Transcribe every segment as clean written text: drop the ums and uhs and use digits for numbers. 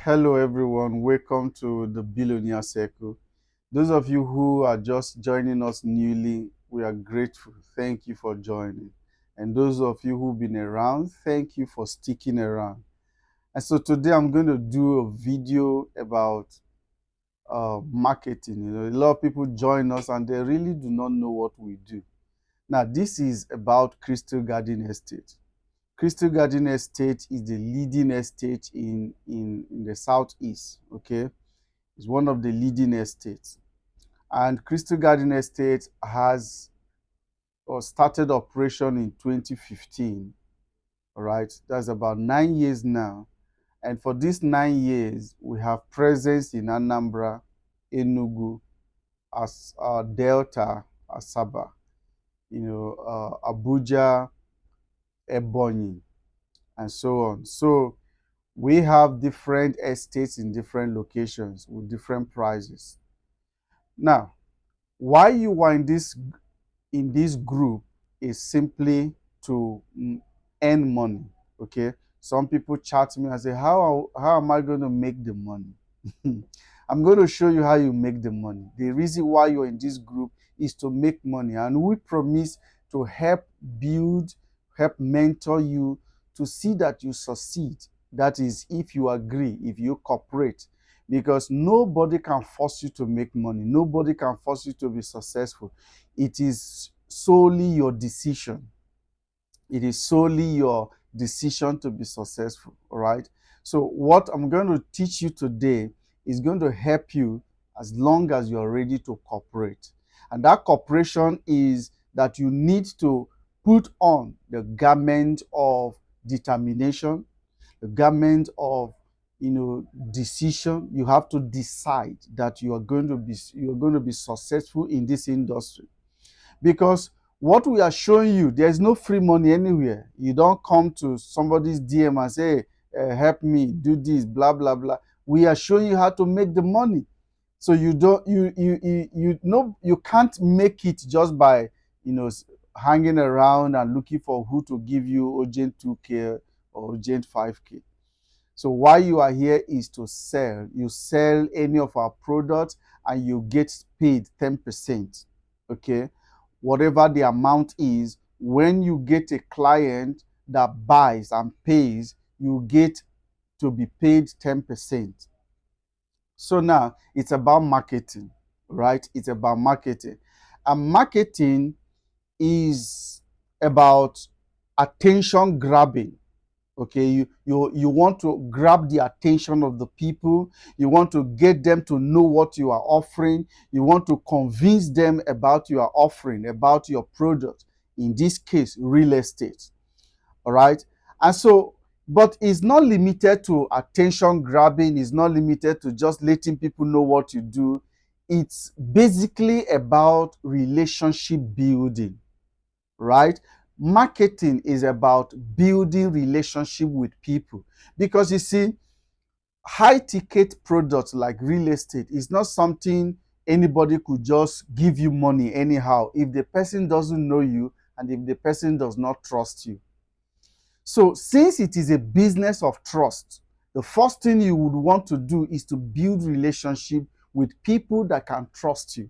Hello, everyone. Welcome to the Billionaire Circle. Those of you who are just joining us newly, we are grateful. Thank you for joining. And those of you who've been around, thank you for sticking around. And so today I'm going to do a video about marketing. A lot of people join us and they really do not know what we do. Now, this is about Crystal Garden Estate. Crystal Garden Estate is the leading estate in the southeast. Okay, it's one of the leading estates, and Crystal Garden Estate has or started operation in 2015. All right, that's about 9 years now, and for these 9 years, we have presence in Anambra, Enugu, as Delta, Asaba, Abuja, Ebonyi, and so on. So we have different estates in different locations with different prices. Now, why you are in this group is simply to earn money. Okay, some people chat me and say, how am I going to make the money? I'm going to show you how you make the money. The reason why you're in this group is to make money, and we promise to help mentor you to see that you succeed. That is, if you agree, if you cooperate, because nobody can force you to make money. Nobody can force you to be successful. It is solely your decision. It is solely your decision to be successful. All right. So what I'm going to teach you today is going to help you as long as you're ready to cooperate. And that cooperation is that you need to put on the garment of determination, the garment of decision. You have to decide that you're going to be successful in this industry. Because what we are showing you, there's no free money anywhere. You don't come to somebody's DM and say, help me do this, blah blah blah. We are showing you how to make the money. So you can't make it just by hanging around and looking for who to give you urgent 2K or urgent 5K. So why you are here is to sell. You sell any of our products and you get paid 10%. Okay, whatever the amount is, when you get a client that buys and pays, you get to be paid 10%. So now it's about marketing, right? It's about marketing. And marketing is about attention grabbing. Okay, you want to grab the attention of the people. You want to get them to know what you are offering. You want to convince them about your offering, about your product. In this case, real estate. All right. And so, but it's not limited to attention grabbing. It's not limited to just letting people know what you do. It's basically about relationship building, right? Marketing is about building relationship with people, because you see, high ticket products like real estate is not something anybody could just give you money anyhow if the person doesn't know you and if the person does not trust you. So since it is a business of trust, the first thing you would want to do is to build relationship with people that can trust you.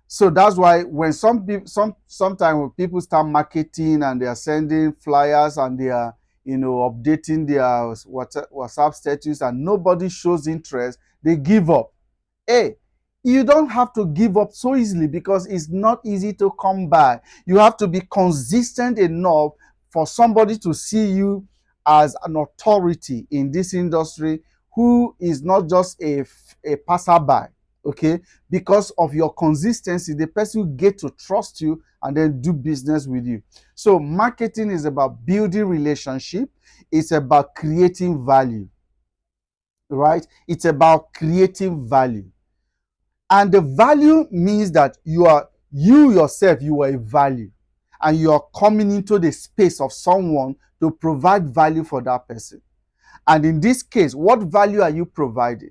So that's why when sometimes when people start marketing and they are sending flyers and they are updating their WhatsApp status and nobody shows interest, they give up. Hey, you don't have to give up so easily, because it's not easy to come by. You have to be consistent enough for somebody to see you as an authority in this industry, who is not just a passerby. Okay, because of your consistency, the person will get to trust you and then do business with you. So marketing is about building relationship. It's about creating value, right? It's about creating value. And the value means that you yourself, you are a value, and you are coming into the space of someone to provide value for that person. And in this case, what value are you providing?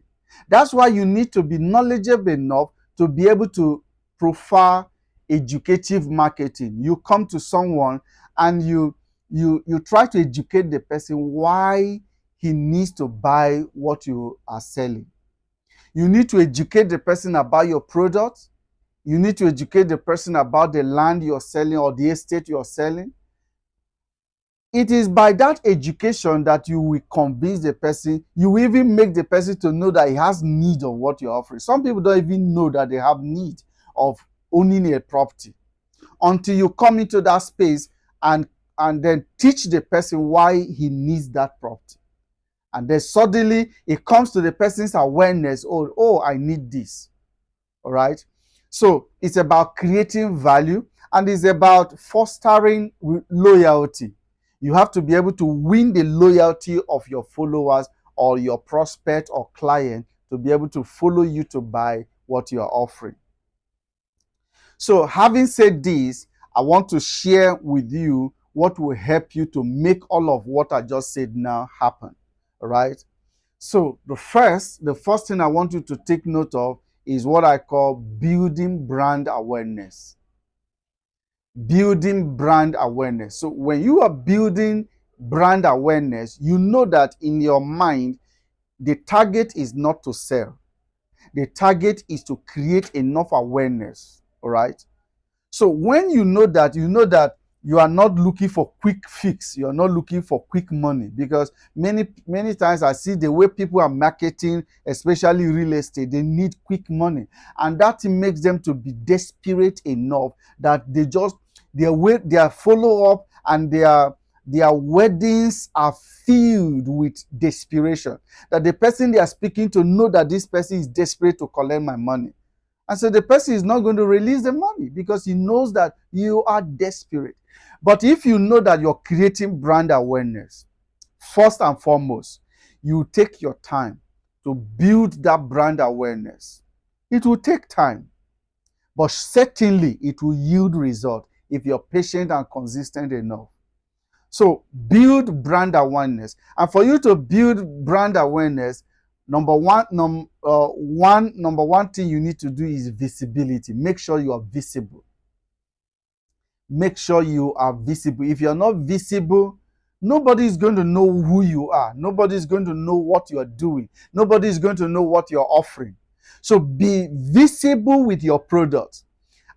That's why you need to be knowledgeable enough to be able to profile educative marketing. You come to someone and you try to educate the person why he needs to buy what you are selling. You need to educate the person about your product. You need to educate the person about the land you're selling or the estate you're selling. It is by that education that you will convince the person. You will even make the person to know that he has need of what you're offering. Some people don't even know that they have need of owning a property until you come into that space and then teach the person why he needs that property. And then suddenly it comes to the person's awareness. Oh, I need this. All right. So it's about creating value, and it's about fostering loyalty. You have to be able to win the loyalty of your followers or your prospect or client to be able to follow you to buy what you are offering. So having said this, I want to share with you what will help you to make all of what I just said now happen. All right. So the first thing I want you to take note of is what I call building brand awareness. Building brand awareness. So when you are building brand awareness, you know that in your mind, the target is not to sell. The target is to create enough awareness. All right. So when you know that you are not looking for quick fix, you are not looking for quick money, because many times I see the way people are marketing, especially real estate, they need quick money, and that makes them to be desperate enough that their follow up and their weddings are filled with desperation, that the person they are speaking to know that this person is desperate to collect my money. And so the person is not going to release the money because he knows that you are desperate. But if you know that you're creating brand awareness, first and foremost, you take your time to build that brand awareness. It will take time, but certainly it will yield result if you're patient and consistent enough. So build brand awareness. And for you to build brand awareness, number one thing you need to do is visibility. Make sure you are visible. Make sure you are visible. If you're not visible, nobody is going to know who you are. Nobody is going to know what you are doing. Nobody is going to know what you're offering. So be visible with your product.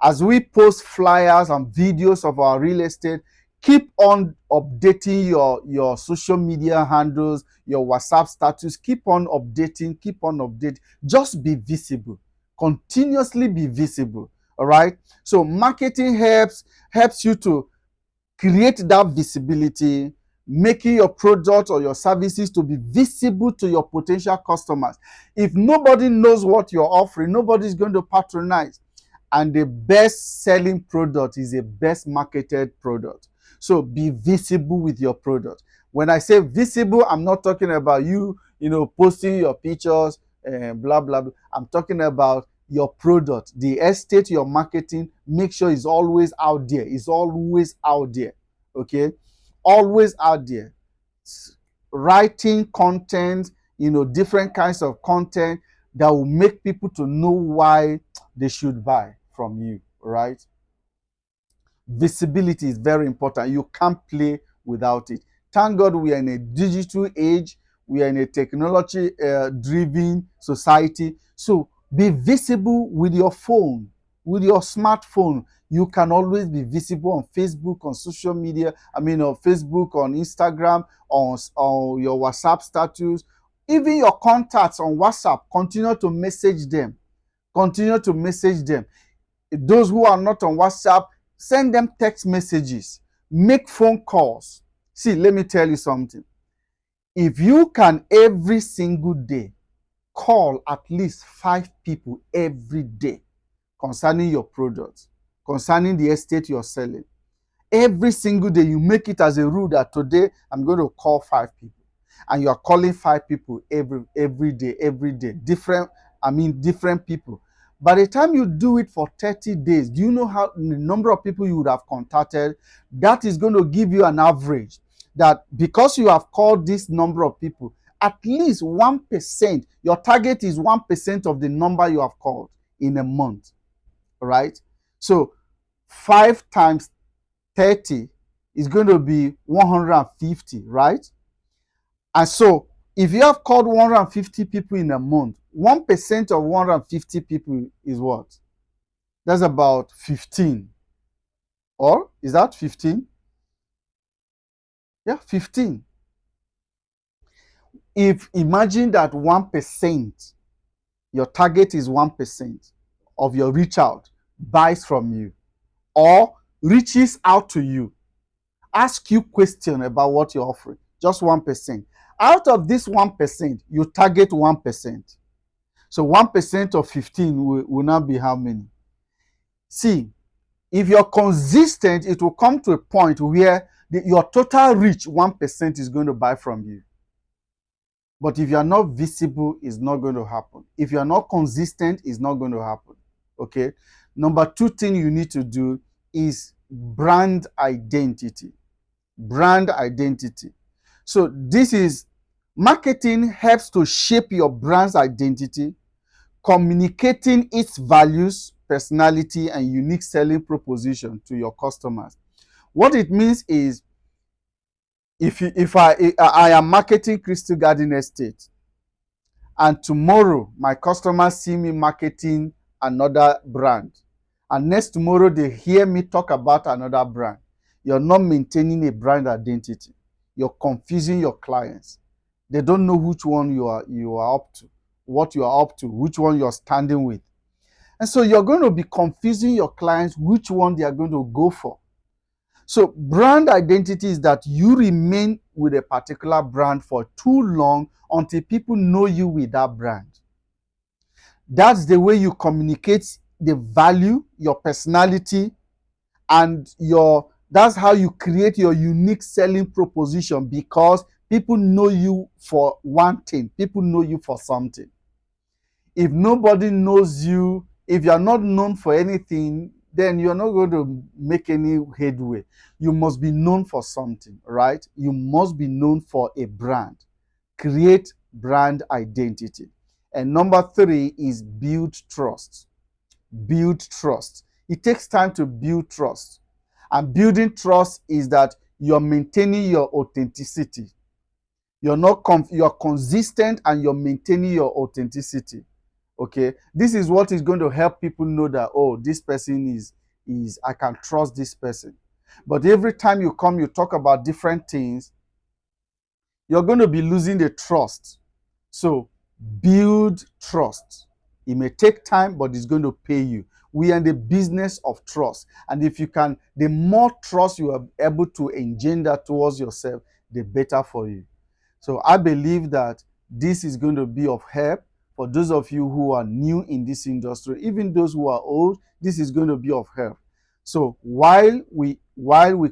As we post flyers and videos of our real estate, keep on updating your social media handles, your WhatsApp status. Keep on updating. Just be visible. Continuously be visible. All right. So marketing helps you to create that visibility, making your product or your services to be visible to your potential customers. If nobody knows what you're offering, nobody's going to patronize. And the best selling product is a best marketed product. So be visible with your product. When I say visible, I'm not talking about you posting your pictures and blah blah blah. I'm talking about your product, the estate you're marketing. Make sure it's always out there. It's always out there. Okay, always out there. Writing content, different kinds of content that will make people to know why they should buy from you, right? Visibility is very important. You can't play without it. Thank God we are in a digital age. We are in a technology driven society. So be visible with your phone, with your smartphone. You can always be visible on Facebook, on social media. On Facebook, on Instagram, on your WhatsApp status. Even your contacts on WhatsApp, continue to message them. Continue to message them. Those who are not on WhatsApp, send them text messages. Make phone calls. See, let me tell you something. If you can every single day call at least 5 people every day concerning your products, concerning the estate you're selling, every single day you make it as a rule that today I'm going to call 5 people. And you are calling 5 people every day, different people. By the time you do it for 30 days, do you know how the number of people you would have contacted? That is going to give you an average that because you have called this number of people, at least 1%, your target is 1% of the number you have called in a month, right? So 5 times 30 is going to be 150, right? And so If you have called 150 people in a month, 1% of 150 people is what? That's about 15. Or is that 15? Yeah, 15. If imagine that 1%, your target is 1% of your reach out buys from you or reaches out to you, ask you question about what you're offering, just 1%. Out of this 1%, you target 1%. So 1% of 15 will now be how many? See, if you're consistent, it will come to a point where your total reach 1% is going to buy from you. But if you're not visible, it's not going to happen. If you're not consistent, it's not going to happen. Okay. Number 2 thing you need to do is brand identity. Brand identity. So this is marketing helps to shape your brand's identity, communicating its values, personality, and unique selling proposition to your customers. What it means is, if I am marketing Crystal Garden Estate, and tomorrow my customers see me marketing another brand, and next tomorrow they hear me talk about another brand, you're not maintaining a brand identity. You're confusing your clients. They don't know which one you are up to, what you are up to, which one you're standing with. And so you're going to be confusing your clients which one they are going to go for. So brand identity is that you remain with a particular brand for too long until people know you with that brand. That's the way you communicate the value, your personality, and that's how you create your unique selling proposition, because people know you for one thing. People know you for something. If nobody knows you, if you're not known for anything, then you're not going to make any headway. You must be known for something, right? You must be known for a brand. Create brand identity. And number 3 is build trust. Build trust. It takes time to build trust. And building trust is that you're maintaining your authenticity. You're consistent and you're maintaining your authenticity. Okay, this is what is going to help people know that, oh, this person is I can trust this person. But every time you come, you talk about different things, you're going to be losing the trust. So build trust. It may take time, but it's going to pay you. We are in the business of trust. And if you can, the more trust you are able to engender towards yourself, the better for you. So I believe that this is going to be of help for those of you who are new in this industry. Even those who are old, this is going to be of help. So while we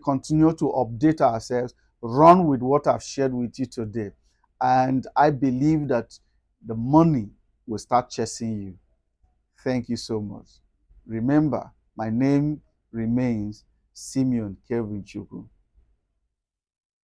continue to update ourselves, run with what I've shared with you today. And I believe that the money will start chasing you. Thank you so much. Remember, my name remains Simeon Kelvin Chukwu.